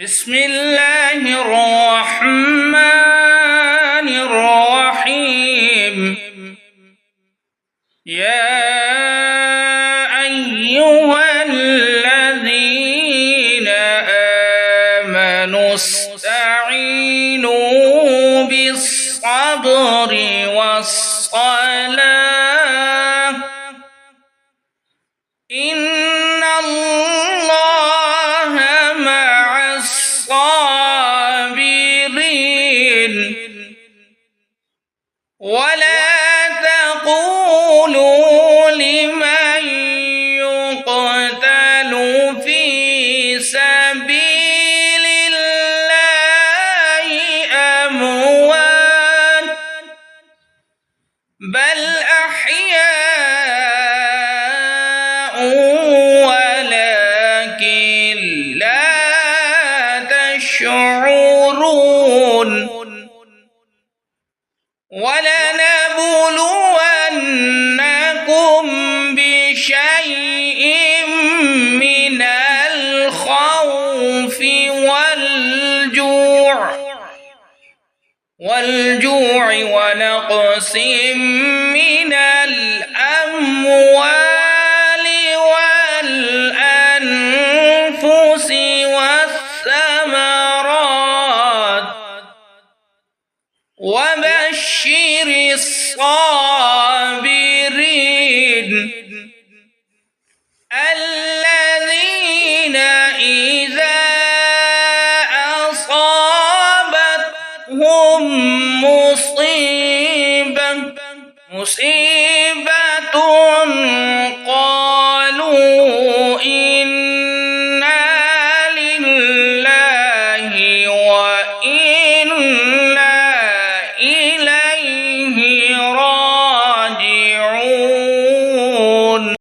بسم الله الرحمن الرحيم. يا أيها الذين آمنوا استعينوا بالصبر والصلاة إن الله مع الصابرين. ولا تقولوا لمن يقتل في سبيل الله أموات بل أحياء ولكن لا تشعرون. ولنبلونكم بشيء من الخوف والجوع ونقص من الأموال والأنفس والثمرات وبشر الصابرين الذين إذا أصابتهم مصيبة قالوا إنا لله وإنا